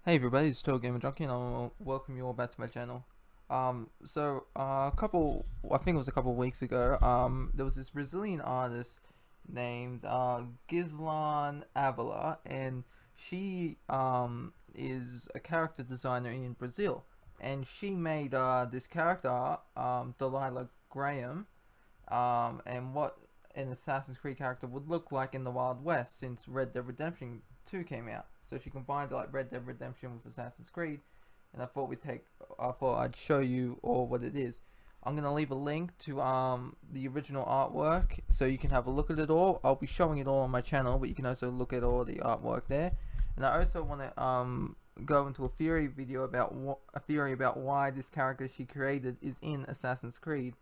Hey everybody, it's Total Gamer Junkie, and I'll welcome you all back to my channel. I think it was a couple weeks ago, there was this Brazilian artist named Gislaine Avila, and she is a character designer in Brazil, and she made this character, Delilah Graham, and what an Assassin's Creed character would look like in the Wild West since Red Dead Redemption 2 came out. So she combined like Red Dead Redemption with Assassin's Creed, and I thought I'd show you all what it is. I'm gonna leave a link to the original artwork so you can have a look at it all. I'll be showing it all on my channel, but you can also look at all the artwork there. And I also want to go into a theory video about why this character she created is in Assassin's Creed,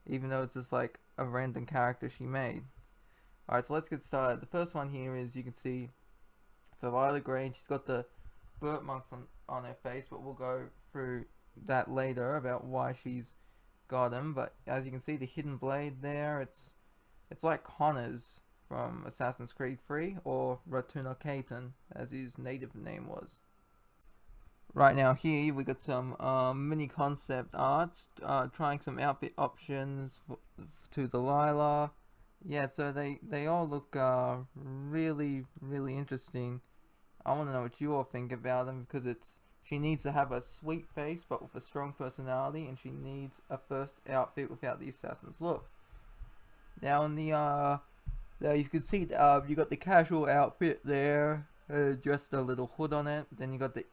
even though it's just like a random character she made. Alright, so let's get started. The first one here is, you can see Delilah Green. She's got the burnt marks on her face, but we'll go through that later about why she's got them. But as you can see, the hidden blade there, it's like Connor's from Assassin's Creed 3, or Ratuna Kaitan, as his native name was. Right now here we got some mini concept arts, trying some outfit options to Delilah. Yeah, so they all look really interesting. I want to know what you all think about them, because she needs to have a sweet face but with a strong personality, and she needs a first outfit without the assassin's look. Now in the now you can see you got the casual outfit there, just a little hood on it. Then you got the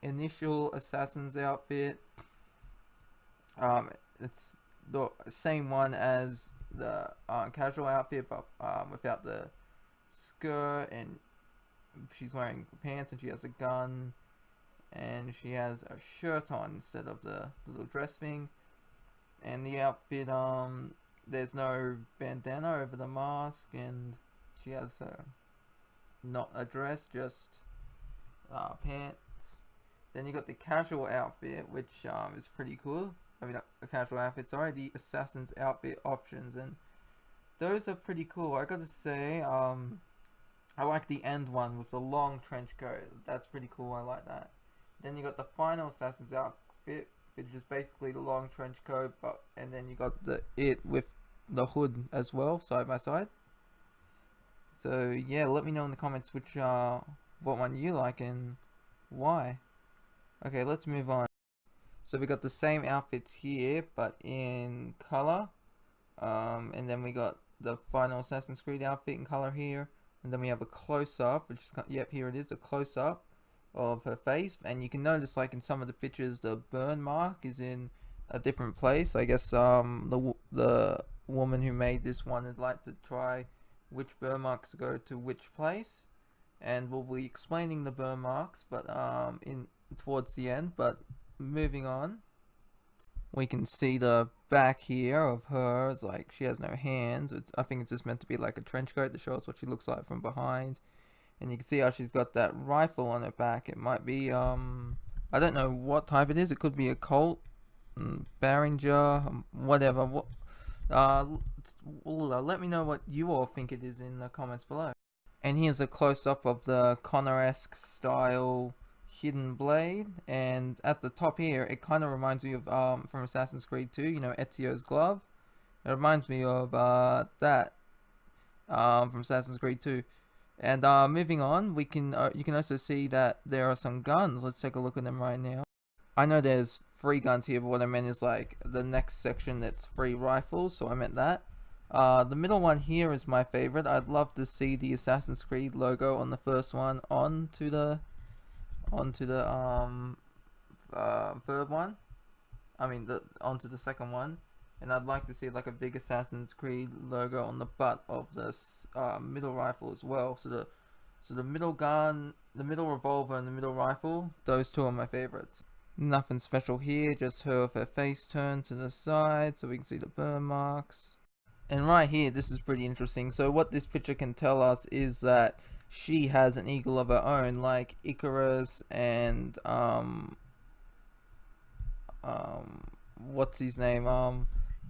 initial assassin's outfit. It's the same one as the casual outfit, but without the skirt, and she's wearing pants, and she has a gun, and she has a shirt on instead of the little dress thing. And the outfit, there's no bandana over the mask, and she has not a dress, just pants. Then you got the casual outfit, which is pretty cool. I mean, a casual outfit, sorry, the assassin's outfit options, and those are pretty cool. I gotta say, I like the end one with the long trench coat. That's pretty cool. I like that. Then you got the final assassin's outfit, which is basically the long trench coat, and then you got it with the hood as well, side by side. So yeah, let me know in the comments what one you like and why. Okay, let's move on. So we got the same outfits here, but in color. And then we got the final Assassin's Creed outfit in color here. And then we have a close-up, which is, yep, here it is, a close-up of her face. And you can notice, like, in some of the pictures, the burn mark is in a different place. I guess the woman who made this one would like to try which burn marks go to which place. And we'll be explaining the burn marks, but towards the end. But moving on, we can see the back here of hers, like she has no hands. I think it's just meant to be like a trench coat that shows what she looks like from behind. And you can see how she's got that rifle on her back. It might be I don't know what type it is. It could be a Colt, Behringer, whatever. Let me know what you all think it is in the comments below. And here's a close-up of the Connor-esque style hidden blade, and at the top here it kind of reminds me of from Assassin's Creed 2, you know, Ezio's glove. It reminds me of that from Assassin's Creed 2. And moving on, you can also see that there are some guns. Let's take a look at them right now. I know there's 3 guns here, but what I meant is like the next section that's 3 rifles, so I meant that. The middle one here is my favorite. I'd love to see the Assassin's Creed logo on the first one onto the third one. I mean, onto the second one. And I'd like to see like a big Assassin's Creed logo on the butt of this middle rifle as well. So the middle gun, the middle revolver, and the middle rifle, those 2 are my favorites. Nothing special here, just her with her face turned to the side so we can see the burn marks. And right here, this is pretty interesting. So what this picture can tell us is that she has an eagle of her own, like Icarus and what's his name?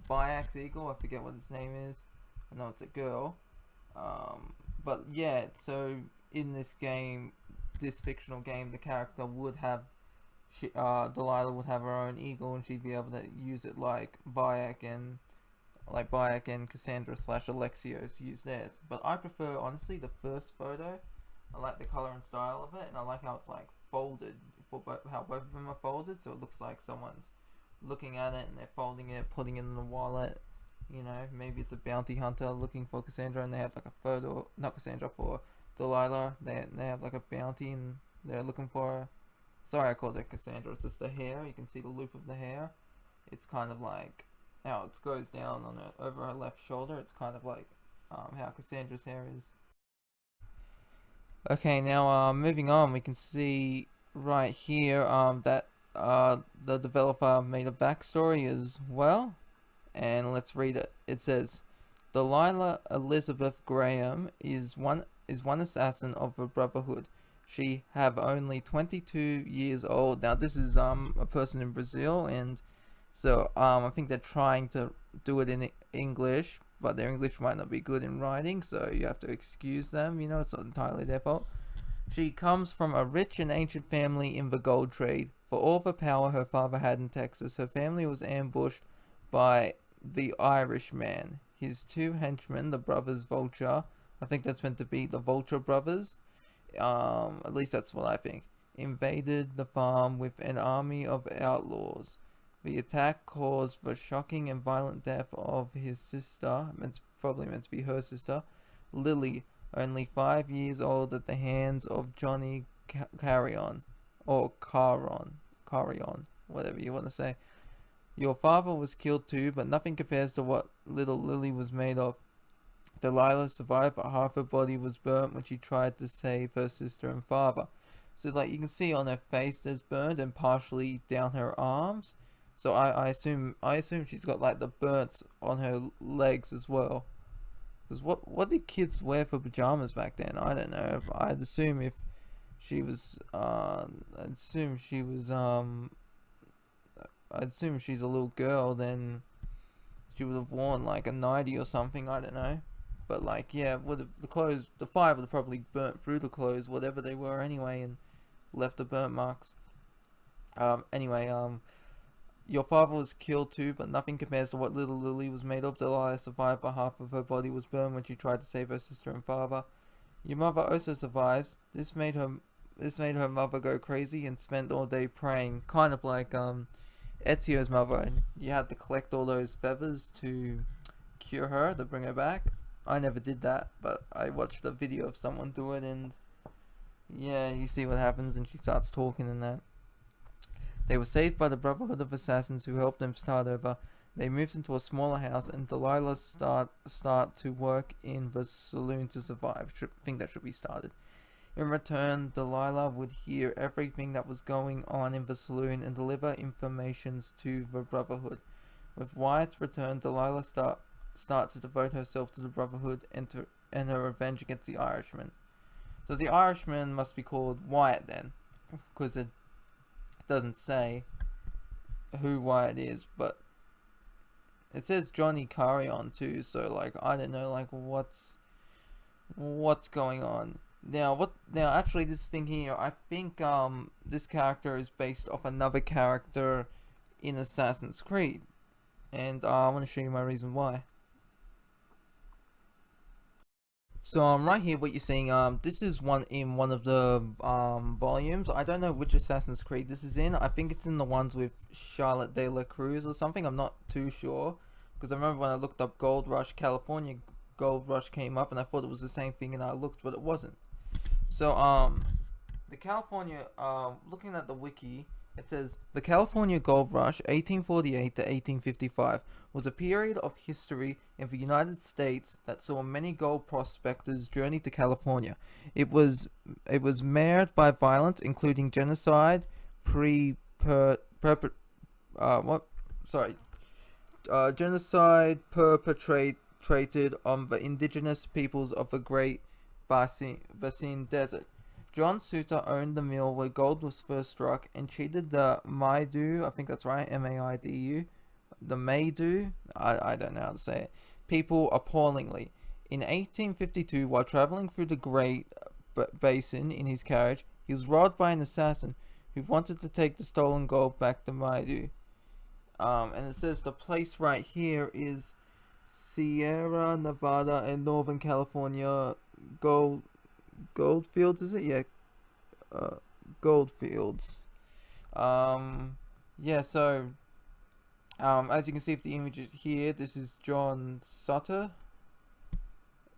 Biax Eagle. I forget what his name is. I know it's a girl. But yeah, so in this game, this fictional game, the character would have, Delilah would have her own eagle, and she'd be able to use it like Bayek and Cassandra slash Alexios use theirs. But I prefer, honestly, the first photo. I like the color and style of it, and I like how it's like folded, how both of them are folded, so it looks like someone's looking at it and they're folding it, putting it in the wallet. You know, maybe it's a bounty hunter looking for Cassandra, and they have like a photo, not Cassandra, for Delilah. They have like a bounty, and they're looking for her. Sorry, I called it Cassandra. It's just the hair. You can see the loop of the hair. It's kind of like how it goes down on her over her left shoulder. It's kind of like how Cassandra's hair is. Okay, now moving on, we can see right here that the developer made a backstory as well, and let's read it. It says, Delilah Elizabeth Graham is one assassin of the Brotherhood. She have only 22 years old. Now this is a person in Brazil, and so I think they're trying to do it in English, but their English might not be good in writing, so you have to excuse them. You know, it's not entirely their fault. She comes from a rich and ancient family in the gold trade. For all the power her father had in Texas, her family was ambushed by the Irishman. His two henchmen, the brothers Vulture, I think that's meant to be the Vulture brothers, at least that's what I think, invaded the farm with an army of outlaws. The attack caused the shocking and violent death of his sister, probably meant to be her sister, Lily, only 5 years old, at the hands of Johnny Carrion, or Carrion, whatever you want to say. Your father was killed too, but nothing compares to what little Lily was made of. Delilah survived, but half her body was burnt when she tried to save her sister and father. So like you can see on her face there's burned, and partially down her arms. So I assume she's got like the burns on her legs as well. Because what did kids wear for pajamas back then? I don't know. I'd assume if she was I'd assume she's a little girl, then she would have worn like a nightie or something. I don't know. But like, yeah, the fire would have probably burnt through the clothes, whatever they were anyway, and left the burnt marks. Your father was killed too, but nothing compares to what little Lily was made of. Delilah survived, but half of her body was burned when she tried to save her sister and father. Your mother also survives. This made her mother go crazy and spent all day praying, kind of like Ezio's mother. And you had to collect all those feathers to cure her, to bring her back. I never did that, but I watched a video of someone do it, and yeah, you see what happens, and she starts talking and that. They were saved by the Brotherhood of Assassins, who helped them start over. They moved into a smaller house, and Delilah start to work in the saloon to survive. I think that should be started. In return, Delilah would hear everything that was going on in the saloon and deliver information to the Brotherhood. With Wyatt's return, Delilah start to devote herself to the Brotherhood and her revenge against the Irishman. So the Irishman must be called Wyatt then, because it doesn't say who Wyatt is, but it says Johnny Carrion too, so like I don't know like what's going on. Now actually this thing here, I think this character is based off another character in Assassin's Creed, and I want to show you my reason why. So right here, what you're seeing, this is one of the volumes. I don't know which Assassin's Creed this is in. I think it's in the ones with Charlotte de la Cruz or something. I'm not too sure, because I remember when I looked up Gold Rush, California Gold Rush came up, and I thought it was the same thing, and I looked, but it wasn't. So the California, looking at the wiki, it says, the California Gold Rush, 1848 to 1855, was a period of history in the United States that saw many gold prospectors journey to California. It was marred by violence, including genocide, genocide perpetrated on the indigenous peoples of the Great Basin Desert. John Suter owned the mill where gold was first struck and treated the Maidu, I think that's right, Maidu, the Maidu, I don't know how to say it, people appallingly. In 1852, while traveling through the Great Basin in his carriage, He was robbed by an assassin who wanted to take the stolen gold back to Maidu. And it says the place right here is Sierra Nevada in Northern California. Goldfields, is it? Yeah. Goldfields. Yeah, so as you can see from the image here, this is John Sutter.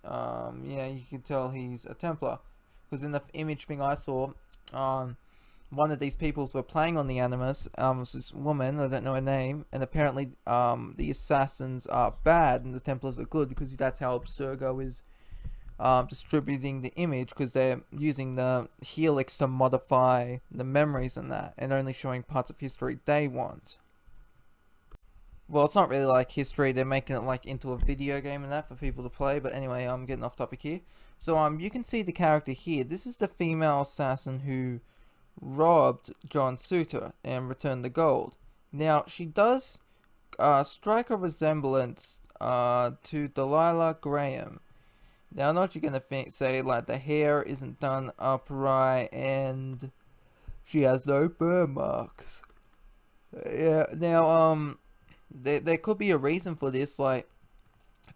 Yeah, you can tell he's a Templar, because in the image thing I saw, one of these peoples were playing on the Animus. Was this woman, I don't know her name, and apparently the assassins are bad and the Templars are good, because that's how Abstergo is distributing the image, because they're using the helix to modify the memories and that, and only showing parts of history they want. Well, it's not really like history, they're making it like into a video game and that for people to play, but anyway, I'm getting off topic here. So you can see the character here. This is the female assassin who robbed John Suter and returned the gold. Now, she does strike a resemblance to Delilah Graham. Now, I know what you're going to say, like, the hair isn't done upright and she has no burn marks. Yeah, now, there could be a reason for this. Like,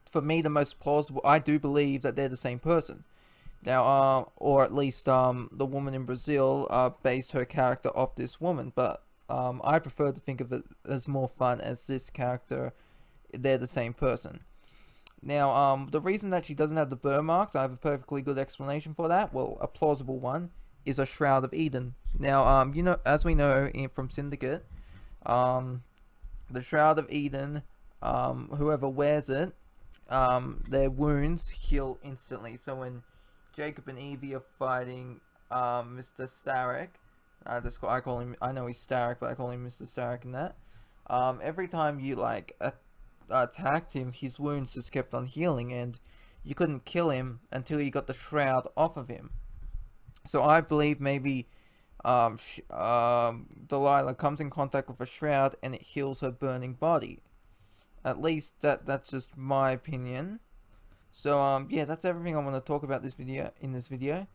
for me, the most plausible, I do believe that they're the same person. Now, or at least, the woman in Brazil, based her character off this woman, but, I prefer to think of it as more fun as this character, they're the same person. Now, the reason that she doesn't have the burn marks, I have a perfectly good explanation for that. Well, a plausible one is a Shroud of Eden. Now, you know, as we know from Syndicate, the Shroud of Eden, whoever wears it, their wounds heal instantly. So when Jacob and Evie are fighting Mr. Starrick, I call him, I know he's Starrick, but I call him Mr. Starrick and that. Every time you like attacked him, his wounds just kept on healing, and you couldn't kill him until you got the shroud off of him. So I believe maybe Delilah comes in contact with a shroud and it heals her burning body. At least that's just my opinion. So yeah, that's everything I want to talk about in this video.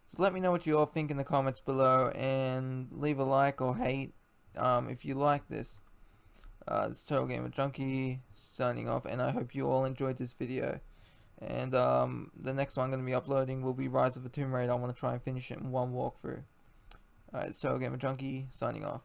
So let me know what you all think in the comments below, and leave a like or hate if you like this. This is Total Gamer Junkie signing off, and I hope you all enjoyed this video. And the next one I'm going to be uploading will be Rise of the Tomb Raider. I want to try and finish it in one walkthrough. Alright, it's Total Gamer Junkie signing off.